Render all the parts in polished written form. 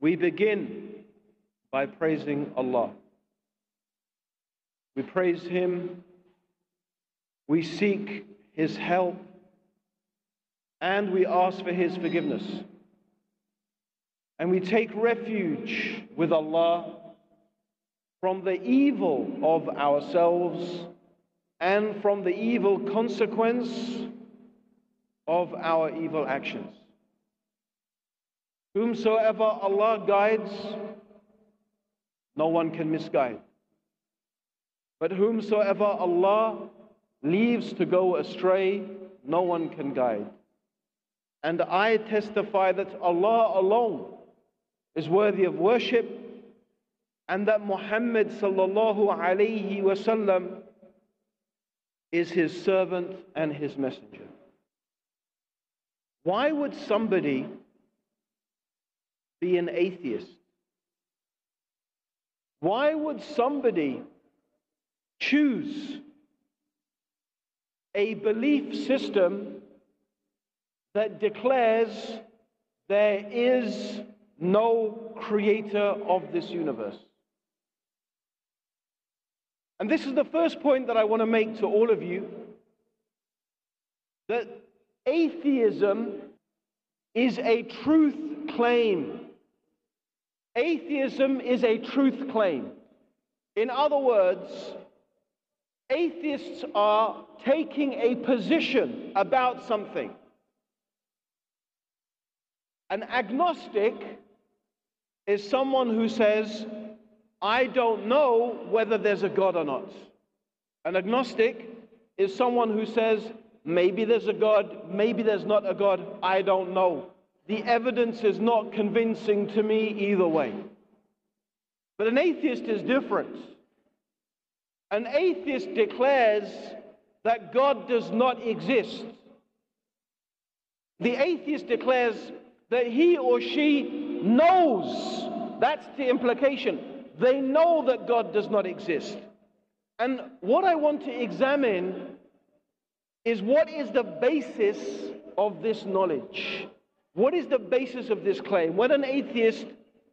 We begin by praising Allah. We praise Him, we seek His help, and we ask for His forgiveness. And we take refuge with Allah from the evil of ourselves and from the evil consequence of our evil actions. Whomsoever Allah guides, no one can misguide. But whomsoever Allah leaves to go astray, no one can guide. And I testify that Allah alone is worthy of worship, and that Muhammad sallallahu alayhi wasallam is His servant and His messenger. Why would somebody be an atheist? Why would somebody choose a belief system that declares there is no creator of this universe? And this is the first point that I want to make to all of you, that atheism is a truth claim. Atheism is a truth claim. In other words, atheists are taking a position about something. An agnostic is someone who says, I don't know whether there's a God or not. An agnostic is someone who says, maybe there's a God, maybe there's not a God, I don't know. The evidence is not convincing to me either way. But an atheist is different. An atheist declares that God does not exist. The atheist declares that he or she knows. That's the implication. They know that God does not exist. And what I want to examine is what is the basis of this knowledge? What is the basis of this claim? When an atheist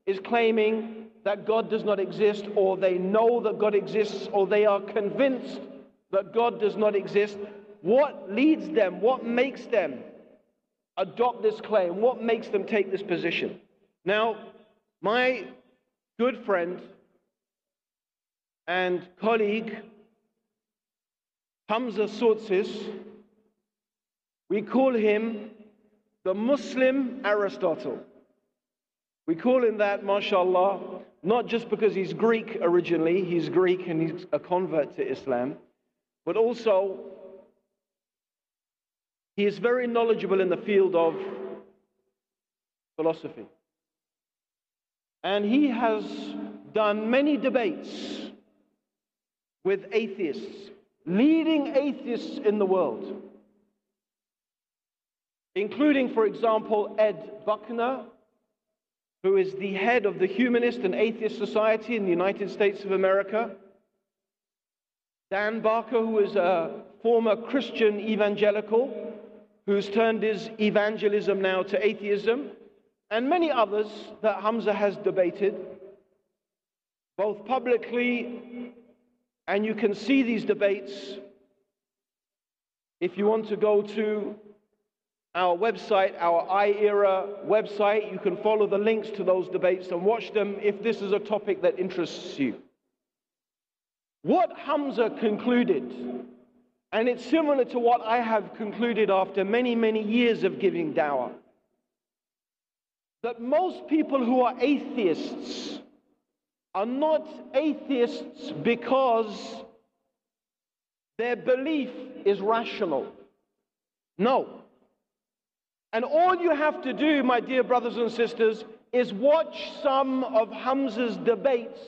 is claiming that God does not exist, or they know that God exists, or they are convinced that God does not exist, what leads them, what makes them adopt this claim? What makes them take this position? Now, my good friend and colleague, Hamza Sources, we call him the Muslim Aristotle. We call him that, mashallah, not just because he's Greek originally, he's Greek and he's a convert to Islam, but also he is very knowledgeable in the field of philosophy. And he has done many debates with atheists, leading atheists in the world, including, for example, Ed Buckner, who is the head of the Humanist and Atheist Society in the United States of America, Dan Barker, who is a former Christian evangelical, who's turned his evangelism now to atheism, and many others that Hamza has debated, both publicly, and you can see these debates if you want to go to our website, our iEra website. You can follow the links to those debates and watch them if this is a topic that interests you. What Hamza concluded, and it's similar to what I have concluded after many, many years of giving dawah, that most people who are atheists are not atheists because their belief is rational. No. And all you have to do, my dear brothers and sisters, is watch some of Hamza's debates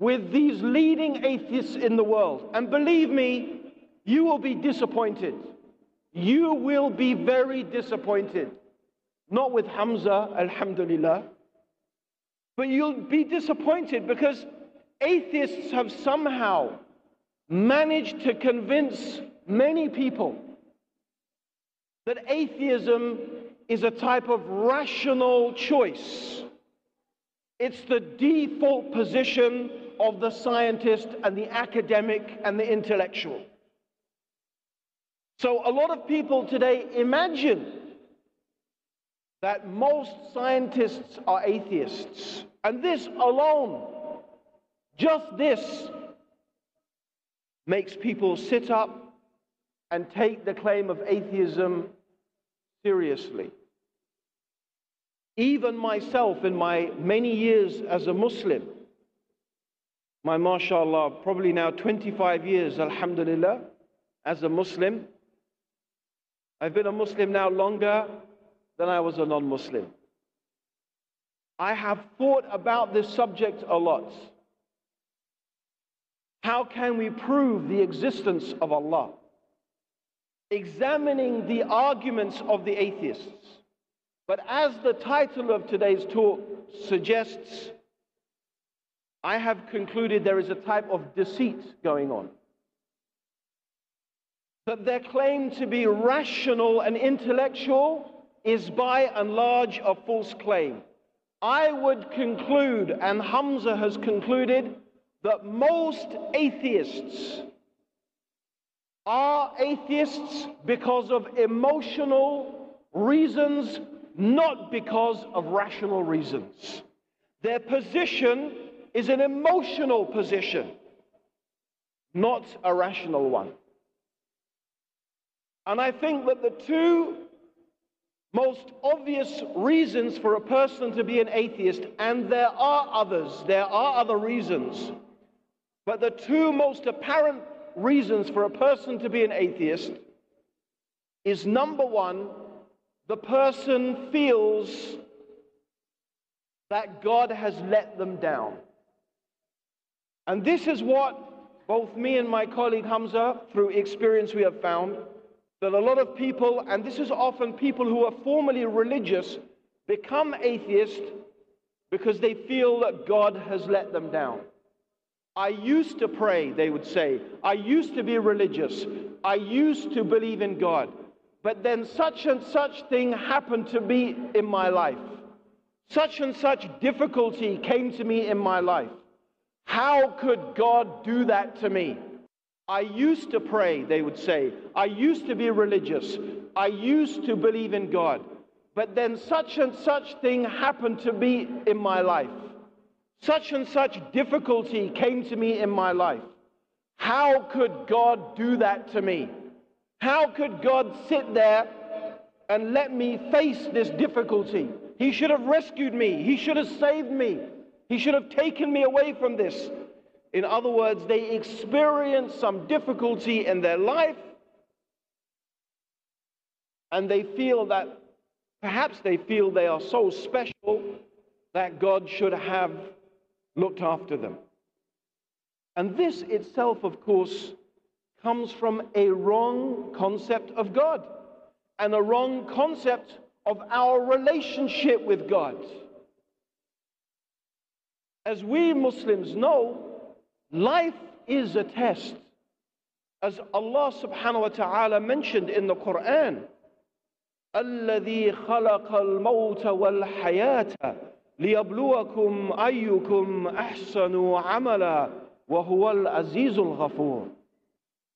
with these leading atheists in the world. And believe me, you will be disappointed. You will be very disappointed. Not with Hamza, alhamdulillah, but you'll be disappointed because atheists have somehow managed to convince many people that atheism is a type of rational choice. It's the default position of the scientist and the academic and the intellectual. So a lot of people today imagine that most scientists are atheists. And this alone, just this, makes people sit up and take the claim of atheism seriously. Even myself, in my many years as a Muslim, my mashallah, probably now 25 years, alhamdulillah, as a Muslim. I've been a Muslim now longer than I was a non-Muslim. I have thought about this subject a lot. How can we prove the existence of Allah? Examining the arguments of the atheists. But as the title of today's talk suggests, I have concluded there is a type of deceit going on. That their claim to be rational and intellectual is by and large a false claim. I would conclude, and Hamza has concluded, that most atheists are atheists because of emotional reasons, not because of rational reasons. Their position is an emotional position, not a rational one. And I think that the two most obvious reasons for a person to be an atheist, and there are other reasons, but the two most apparent reasons for a person to be an atheist is, number one, the person feels that God has let them down. And this is what both me and my colleague Hamza, through experience, we have found, that a lot of people, and this is often people who are formerly religious, become atheist because they feel that God has let them down. I used to pray, they would say. I used to be religious. I used to believe in God. But then such and such thing happened to me in my life. Such and such difficulty came to me in my life. How could God do that to me? I used to pray, they would say. I used to be religious. I used to believe in God. But then such and such thing happened to me in my life. Such and such difficulty came to me in my life. How could God do that to me? How could God sit there and let me face this difficulty? He should have rescued me. He should have saved me. He should have taken me away from this. In other words, they experience some difficulty in their life, and they feel that, perhaps they feel they are so special that God should have looked after them. And this itself, of course, comes from a wrong concept of God and a wrong concept of our relationship with God. As we Muslims know, life is a test. As Allah subhanahu wa ta'ala mentioned in the Quran, الَّذِي خَلَقَ الْمَوْتَ وَالْحَيَاةَ لِيَبْلُوَكُمْ أَيُّكُمْ أَحْسَنُ عَمَلًا وَهُوَ الْعَزِيزُ الْغَفُورُ.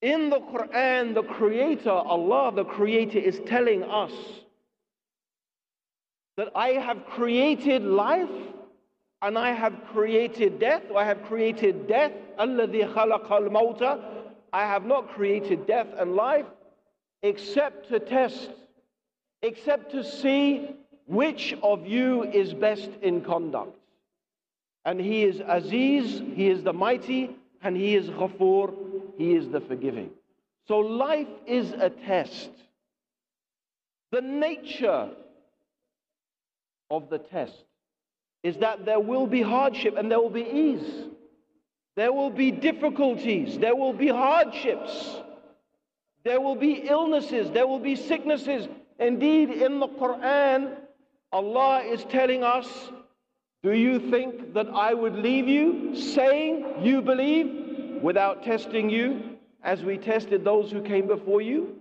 In the Quran, the Creator, Allah the Creator, is telling us that I have created life and I have created death. I have created death. الَّذِي خَلَقَ الْمَوْتَ. I have not created death and life except to test, except to see which of you is best in conduct. And He is Aziz, He is the mighty, and He is Ghafoor, He is the forgiving. So life is a test. The nature of the test is that there will be hardship and there will be ease. There will be difficulties, there will be hardships, there will be illnesses, there will be sicknesses. Indeed, in the Quran, Allah is telling us, do you think that I would leave you saying you believe without testing you as we tested those who came before you?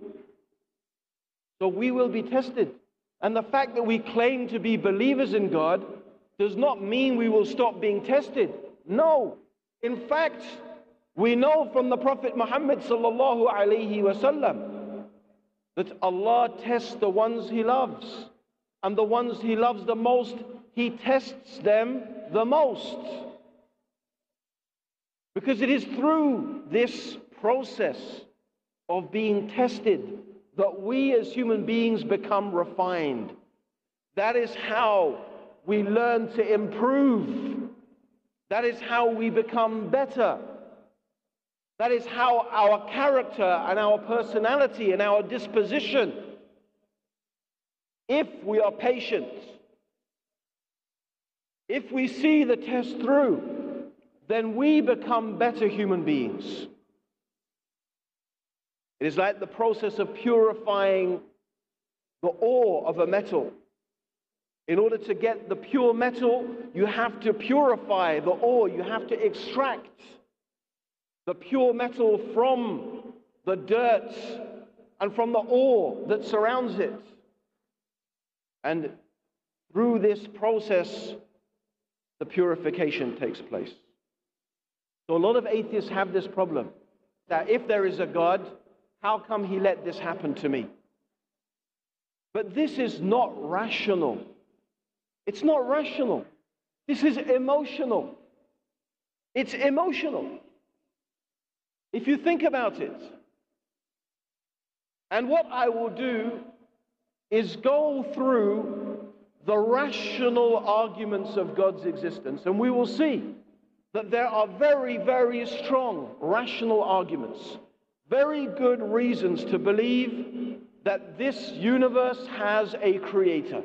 So we will be tested. And the fact that we claim to be believers in God does not mean we will stop being tested. No. In fact, we know from the Prophet Muhammad sallallahu alaihi wasallam that Allah tests the ones He loves, and the ones He loves the most, He tests them the most. Because it is through this process of being tested that we as human beings become refined. That is how we learn to improve. That is how we become better. That is how our character and our personality and our disposition, if we are patient, if we see the test through, then we become better human beings. It is like the process of purifying the ore of a metal. In order to get the pure metal, you have to purify the ore. You have to extract the pure metal from the dirt and from the ore that surrounds it. And through this process, the purification takes place. So a lot of atheists have this problem, that if there is a God, how come He let this happen to me? But this is not rational. It's not rational. This is emotional. It's emotional. If you think about it. And what I will do is go through the rational arguments of God's existence, and we will see that there are very, very strong rational arguments, very good reasons to believe that this universe has a creator.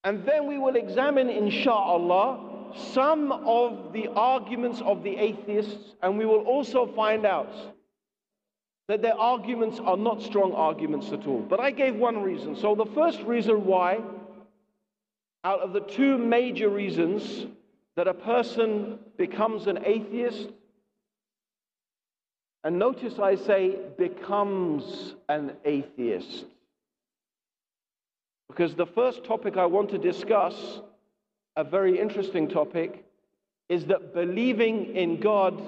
And then we will examine, insha'Allah, some of the arguments of the atheists, and we will also find out that their arguments are not strong arguments at all. But I gave one reason. So the first reason why, out of the two major reasons that a person becomes an atheist, and notice I say becomes an atheist, because the first topic I want to discuss, a very interesting topic, is that believing in God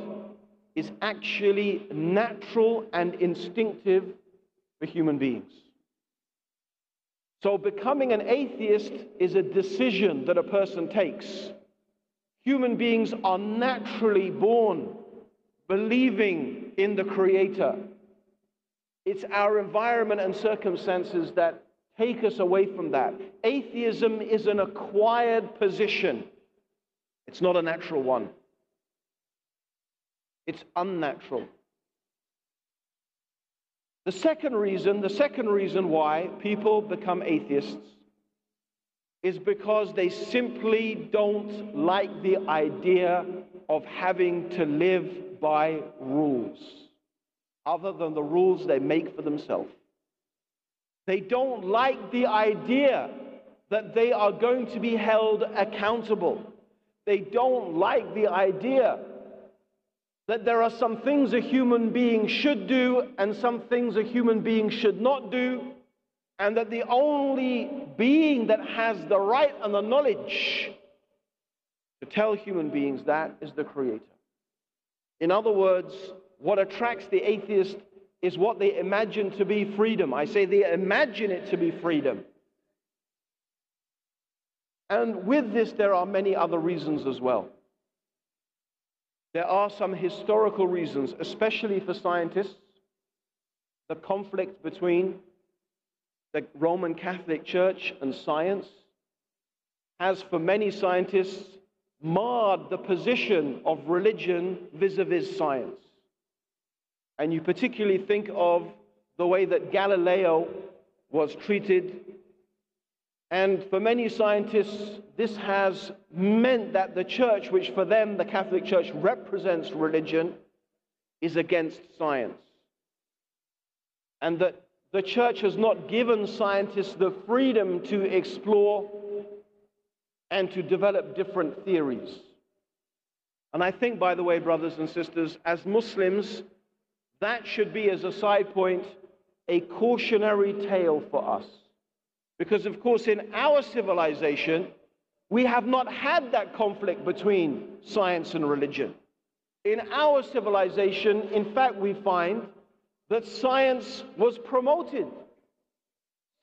is actually natural and instinctive for human beings. So becoming an atheist is a decision that a person takes. Human beings are naturally born believing in the Creator. It's our environment and circumstances that take us away from that. Atheism is an acquired position. It's not a natural one. It's unnatural. The second reason why people become atheists is because they simply don't like the idea of having to live by rules, other than the rules they make for themselves. They don't like the idea that they are going to be held accountable. They don't like the idea that there are some things a human being should do and some things a human being should not do, and that the only being that has the right and the knowledge to tell human beings that is the Creator. In other words, what attracts the atheist is what they imagine to be freedom. I say they imagine it to be freedom. And with this, there are many other reasons as well. There are some historical reasons, especially for scientists. The conflict between the Roman Catholic Church and science has, for many scientists, marred the position of religion vis-a-vis science. And you particularly think of the way that Galileo was treated. And for many scientists, this has meant that the church, which for them, the Catholic Church, represents religion, is against science. And that the church has not given scientists the freedom to explore and to develop different theories. And I think, by the way, brothers and sisters, as Muslims, that should be, as a side point, a cautionary tale for us. Because, of course, in our civilization, we have not had that conflict between science and religion. In our civilization, in fact, we find that science was promoted.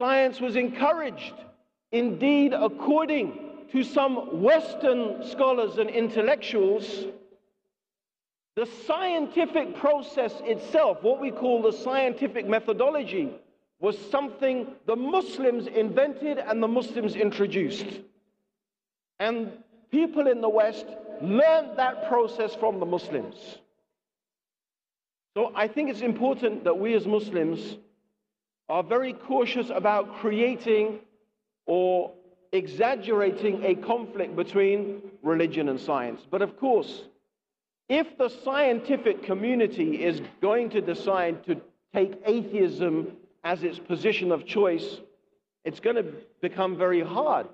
Science was encouraged. Indeed, according to some Western scholars and intellectuals, the scientific process itself, what we call the scientific methodology, was something the Muslims invented and the Muslims introduced. And people in the West learned that process from the Muslims. So I think it's important that we as Muslims are very cautious about creating or exaggerating a conflict between religion and science. But of course, if the scientific community is going to decide to take atheism as its position of choice, it's going to become very hard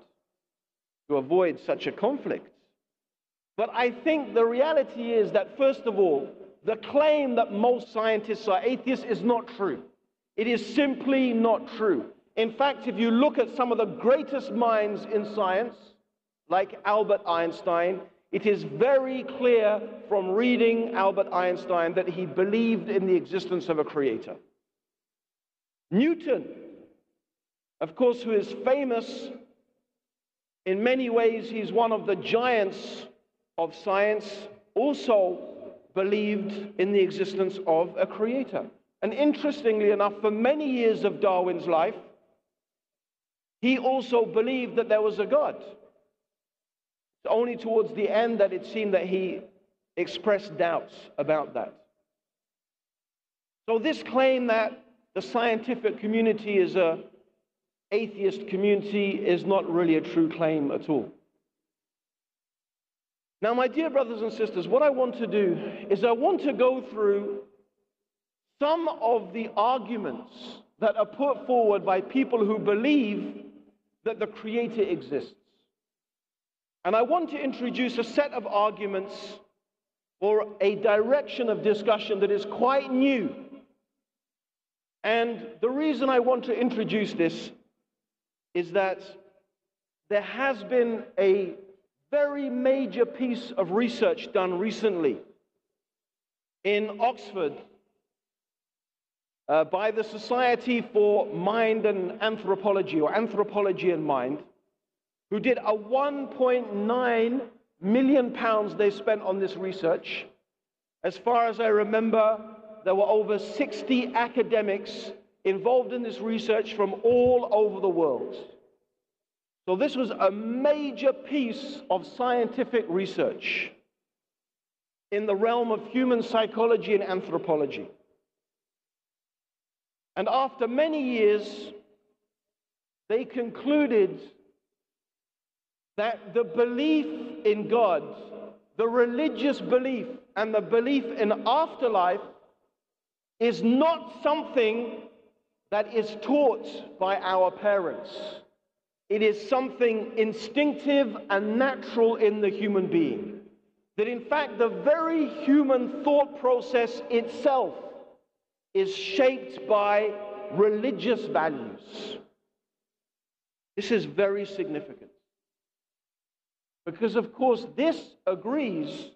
to avoid such a conflict. But I think the reality is that, first of all, the claim that most scientists are atheists is not true. It is simply not true. In fact, if you look at some of the greatest minds in science, like Albert Einstein, it is very clear from reading Albert Einstein that he believed in the existence of a creator. Newton, of course, who is famous in many ways, he's one of the giants of science, also believed in the existence of a creator. And interestingly enough, for many years of Darwin's life, he also believed that there was a God. It's only towards the end that it seemed that he expressed doubts about that. So this claim that the scientific community is an atheist community is not really a true claim at all. Now, my dear brothers and sisters, what I want to do is I want to go through some of the arguments that are put forward by people who believe that the Creator exists. And I want to introduce a set of arguments or a direction of discussion that is quite new. And the reason I want to introduce this is that there has been a very major piece of research done recently in Oxford by the Society for Mind and Anthropology, or Anthropology and Mind, who did a £1.9 million they spent on this research. As far as I remember, there were over 60 academics involved in this research from all over the world. So this was a major piece of scientific research in the realm of human psychology and anthropology. And after many years, they concluded that the belief in God, the religious belief, and the belief in afterlife is not something that is taught by our parents. It is something instinctive and natural in the human being. That in fact, the very human thought process itself is shaped by religious values. This is very significant. Because of course, this agrees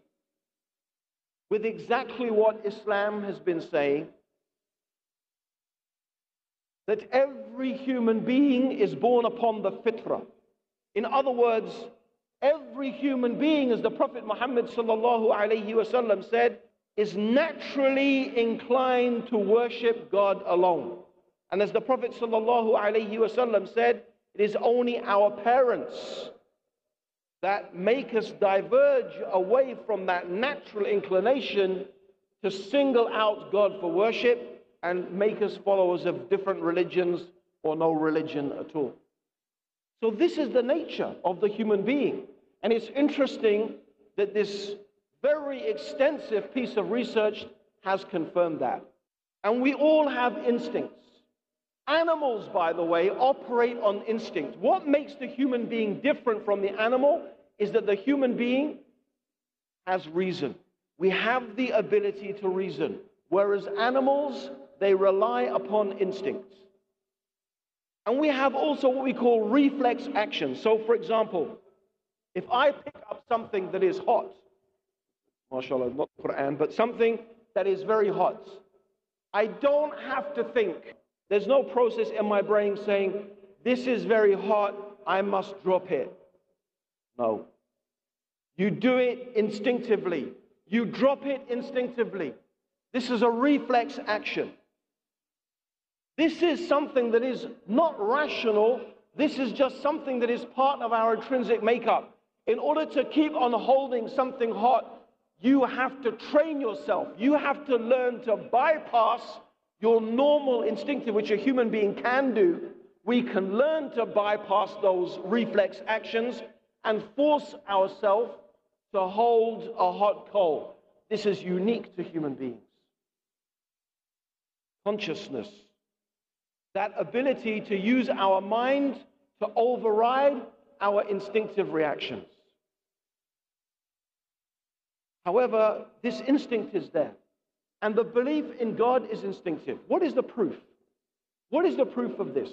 with exactly what Islam has been saying, that every human being is born upon the fitrah. In other words, every human being, as the Prophet Muhammad sallallahu alaihi wasallam said, is naturally inclined to worship God alone. And as the Prophet sallallahu alaihi wasallam said, it is only our parents that make us diverge away from that natural inclination to single out God for worship and make us followers of different religions or no religion at all. So this is the nature of the human being. And it's interesting that this very extensive piece of research has confirmed that. And we all have instincts. Animals, by the way, operate on instinct. What makes the human being different from the animal is that the human being has reason. We have the ability to reason, whereas animals, they rely upon instincts. And we have also what we call reflex action. So, for example, If I pick up something that is hot, mashallah, not the Quran, but something that is very hot, I don't have to think. There's no process in my brain saying, this is very hot, I must drop it. No. You do it instinctively. You drop it instinctively. This is a reflex action. This is something that is not rational. This is just something that is part of our intrinsic makeup. In order to keep on holding something hot, you have to train yourself. You have to learn to bypass your normal instinctive, which a human being can do. We can learn to bypass those reflex actions and force ourselves to hold a hot coal. This is unique to human beings. Consciousness, that ability to use our mind to override our instinctive reactions. However, this instinct is there, and the belief in God is instinctive. What is the proof? What is the proof of this?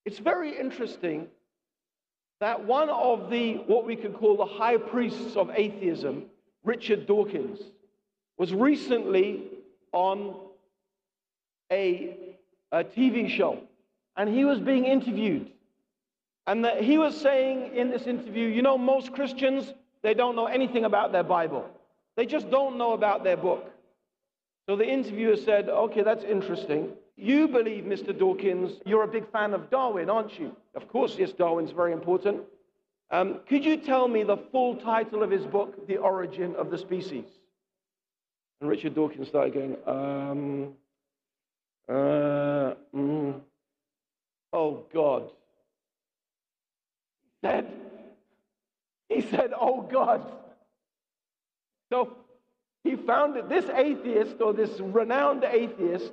It's very interesting that one of the, what we could call the high priests of atheism, Richard Dawkins, was recently on a TV show, and he was being interviewed. And he was saying in this interview, you know, most Christians, they don't know anything about their Bible. They just don't know about their book. So the interviewer said, okay, that's interesting. You believe, Mr. Dawkins, you're a big fan of Darwin, aren't you? Of course, yes, Darwin's very important. Could you tell me the full title of his book, The Origin of the Species? And Richard Dawkins started going, oh God. He said, oh God. So he found that this atheist, or this renowned atheist,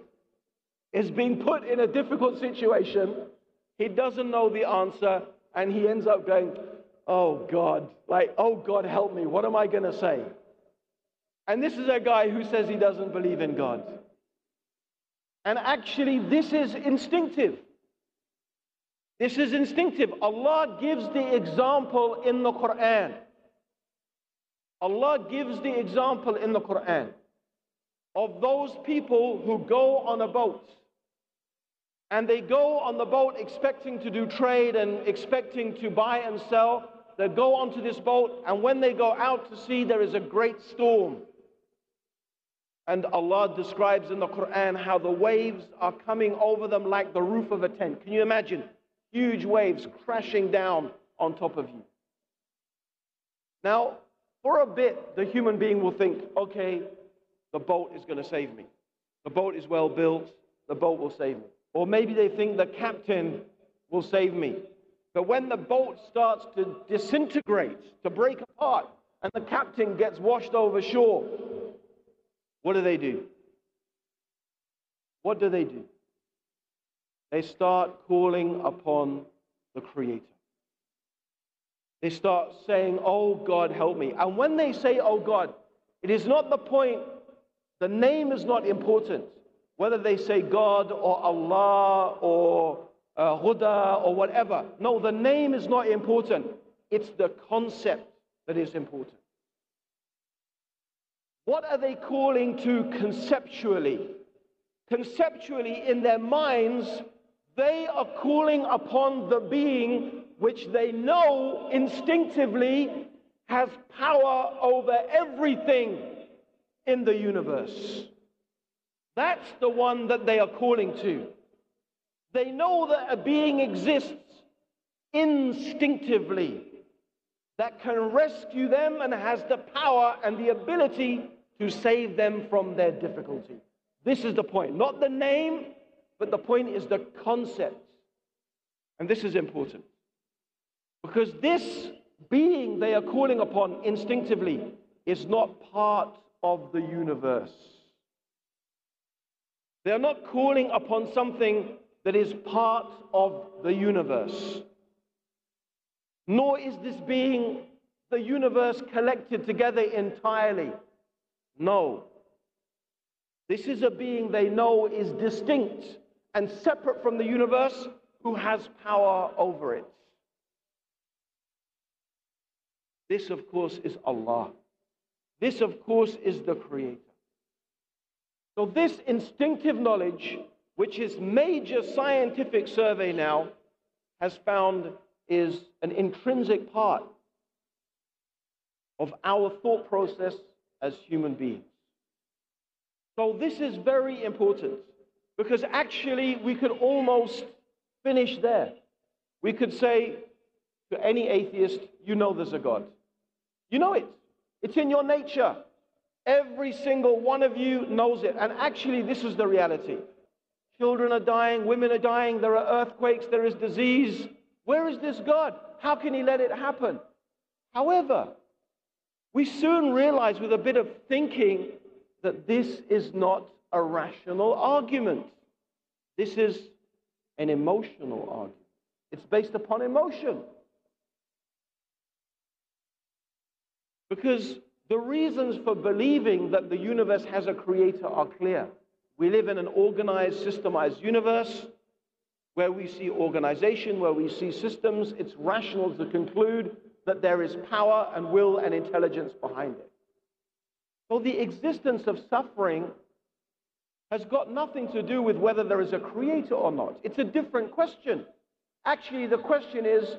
is being put in a difficult situation. He doesn't know the answer, and he ends up going, oh God, like, oh God, help me, what am I going to say? And this is a guy who says he doesn't believe in God. And actually, this is instinctive. This is instinctive. Allah gives the example in the Quran. Allah gives the example in the Quran of those people who go on a boat. And they go on the boat expecting to do trade and expecting to buy and sell. They go onto this boat, and when they go out to sea, there is a great storm. And Allah describes in the Quran how the waves are coming over them like the roof of a tent. Can you imagine? Huge waves crashing down on top of you. Now, for a bit, the human being will think, okay, the boat is going to save me. The boat is well built. The boat will save me. Or maybe they think the captain will save me. But when the boat starts to disintegrate, to break apart, and the captain gets washed over shore, what do? What do? They start calling upon the Creator. They start saying, oh God, help me. And when they say, oh God, it is not the point, the name is not important. Whether they say God or Allah or Huda or whatever. No, the name is not important. It's the concept that is important. What are they calling to conceptually? Conceptually, in their minds, they are calling upon the being which they know instinctively has power over everything in the universe. That's the one that they are calling to. They know that a being exists instinctively that can rescue them and has the power and the ability to save them from their difficulty. This is the point. Not the name, but the point is the concept. And this is important. Because this being they are calling upon instinctively is not part of the universe. They are not calling upon something that is part of the universe. Nor is this being the universe collected together entirely. No. This is a being they know is distinct and separate from the universe, who has power over it. This, of course, is Allah. This, of course, is the Creator. So this instinctive knowledge, which is major scientific survey now, has found is an intrinsic part of our thought process as human beings. So this is very important, because actually we could almost finish there. We could say to any atheist, you know there's a God. You know it. It's in your nature. Every single one of you knows it. And actually this is the reality. Children are dying, women are dying, there are earthquakes, there is disease. Where is this God? How can He let it happen? However, we soon realize with a bit of thinking that this is not a rational argument. This is an emotional argument. It's based upon emotion. Because the reasons for believing that the universe has a creator are clear. We live in an organized, systemized universe where we see organization, where we see systems. It's rational to conclude that there is power and will and intelligence behind it. So the existence of suffering has got nothing to do with whether there is a creator or not. It's a different question. Actually, the question is,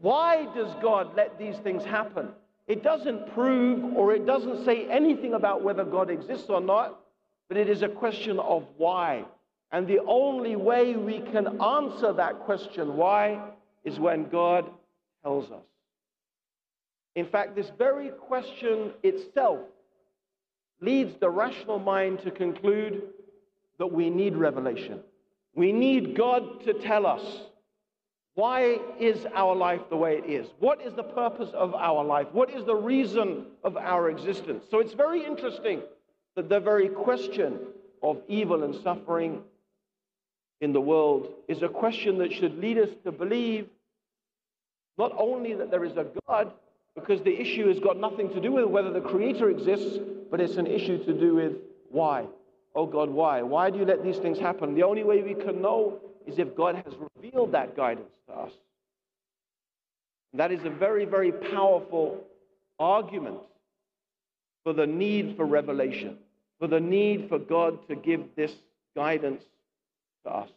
why does God let these things happen? It doesn't prove or it doesn't say anything about whether God exists or not, but it is a question of why. And the only way we can answer that question, why, is when God tells us. In fact, this very question itself leads the rational mind to conclude that we need revelation. We need God to tell us, why is our life the way it is? What is the purpose of our life? What is the reason of our existence? So it's very interesting that the very question of evil and suffering in the world is a question that should lead us to believe not only that there is a God, because the issue has got nothing to do with whether the Creator exists, but it's an issue to do with why. Oh God, why? Why do you let these things happen? The only way we can know is if God has revealed that guidance to us. And that is a very, very powerful argument for the need for revelation, for the need for God to give this guidance to us.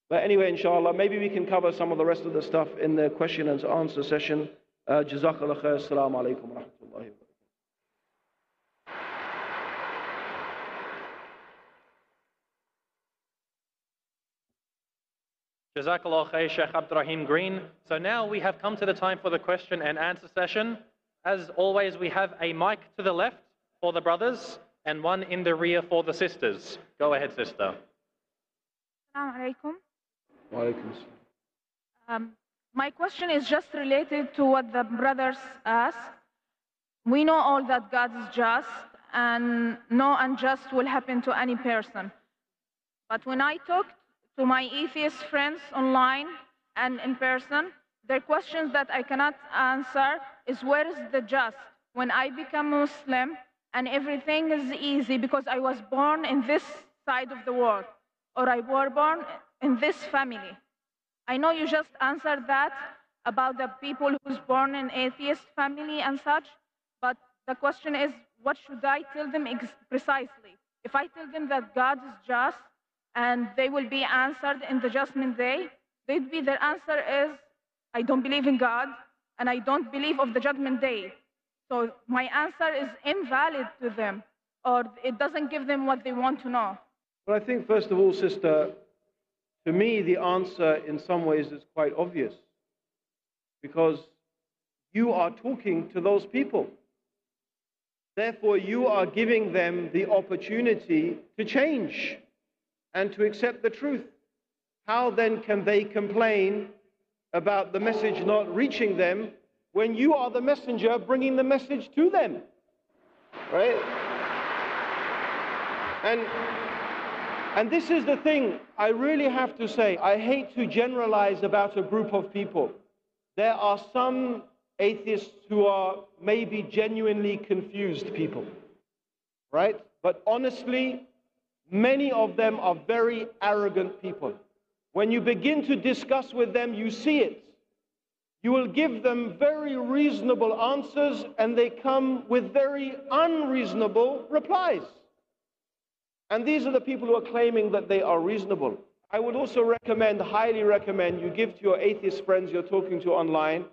But anyway, inshallah, maybe we can cover some of the rest of the stuff in the question and answer session. Jazakallah khair. Assalamu alaikum wa rahmatullahi wa barakatuh. Jazakallah khair, Sheikh Abdurraheem Green. So now we have come to the time for the question and answer session. As always, we have a mic to the left for the brothers and one in the rear for the sisters. Go ahead, sister. Assalamu alaikum. Wa alaikum assalam. My question is just related to what the brothers asked. We know all that God is just and no unjust will happen to any person. But when I talk to my atheist friends online and in person, their questions that I cannot answer is, where is the just? When I become Muslim and everything is easy because I was born in this side of the world, or I was born in this family. I know you just answered that about the people who's born in atheist family and such, but the question is, what should I tell them precisely? If I tell them that God is just and they will be answered in the judgment day, their answer is, I don't believe in God and I don't believe of the judgment day. So my answer is invalid to them, or it doesn't give them what they want to know. Well, I think, first of all, sister, to me, the answer in some ways is quite obvious, because you are talking to those people. Therefore, you are giving them the opportunity to change and to accept the truth. How then can they complain about the message not reaching them when you are the messenger bringing the message to them? Right? And this is the thing I really have to say. I hate to generalize about a group of people. There are some atheists who are maybe genuinely confused people, right? But honestly, many of them are very arrogant people. When you begin to discuss with them, you see it. You will give them very reasonable answers, and they come with very unreasonable replies. And these are the people who are claiming that they are reasonable. I would also recommend, highly recommend, you give to your atheist friends you're talking to online,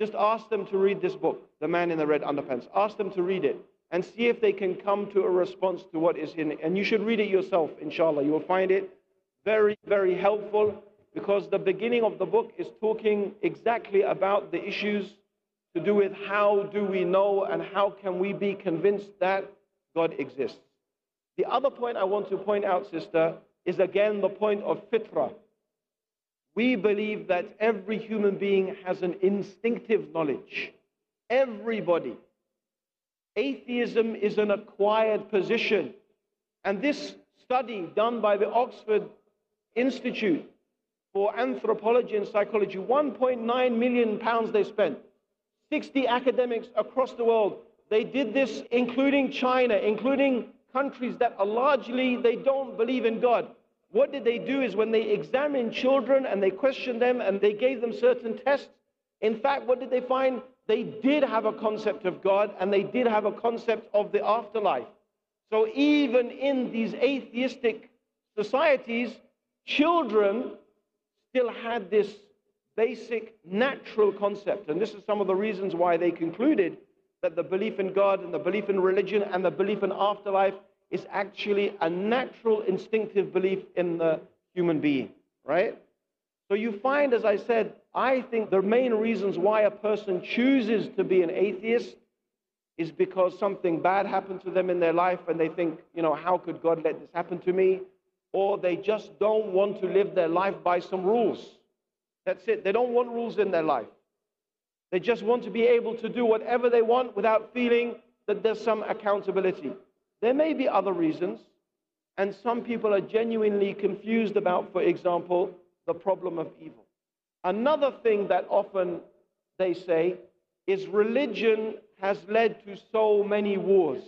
just ask them to read this book, The Man in the Red Underpants. Ask them to read it and see if they can come to a response to what is in it. And you should read it yourself, inshallah. You will find it very, very helpful, because the beginning of the book is talking exactly about the issues to do with how do we know and how can we be convinced that God exists. The other point I want to point out, sister, is again the point of fitrah. We believe that every human being has an instinctive knowledge. Everybody. Atheism is an acquired position. And this study done by the Oxford Institute for Anthropology and Psychology, 1.9 million pounds they spent. 60 academics across the world. They did this including China, including countries that are largely, they don't believe in God. What did they do is when they examined children and they questioned them and they gave them certain tests, in fact, what did they find? They did have a concept of God and they did have a concept of the afterlife. So even in these atheistic societies, children still had this basic natural concept. And this is some of the reasons why they concluded that the belief in God and the belief in religion and the belief in afterlife is actually a natural, instinctive belief in the human being, right? So you find, as I said, I think the main reasons why a person chooses to be an atheist is because something bad happened to them in their life and they think, you know, how could God let this happen to me? Or they just don't want to live their life by some rules. That's it. They don't want rules in their life. They just want to be able to do whatever they want without feeling that there's some accountability. There may be other reasons, and some people are genuinely confused about, for example, the problem of evil. Another thing that often they say is religion has led to so many wars.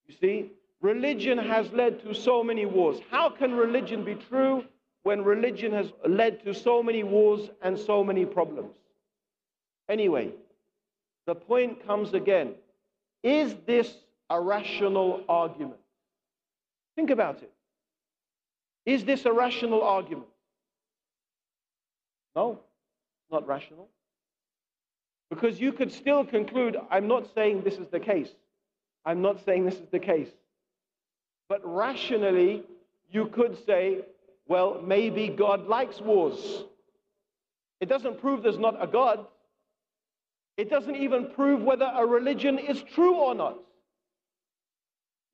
You see, religion has led to so many wars. How can religion be true when religion has led to so many wars and so many problems? Anyway, the point comes again. Is this a rational argument? Think about it. Is this a rational argument? No, not rational. Because you could still conclude, I'm not saying this is the case. I'm not saying this is the case. But rationally, you could say, well, maybe God likes wars. It doesn't prove there's not a God. It doesn't even prove whether a religion is true or not.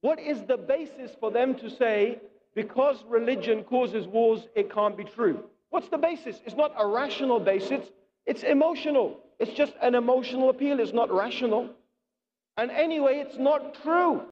What is the basis for them to say, because religion causes wars, it can't be true? What's the basis? It's not a rational basis. It's emotional. It's just an emotional appeal. It's not rational. And anyway, it's not true.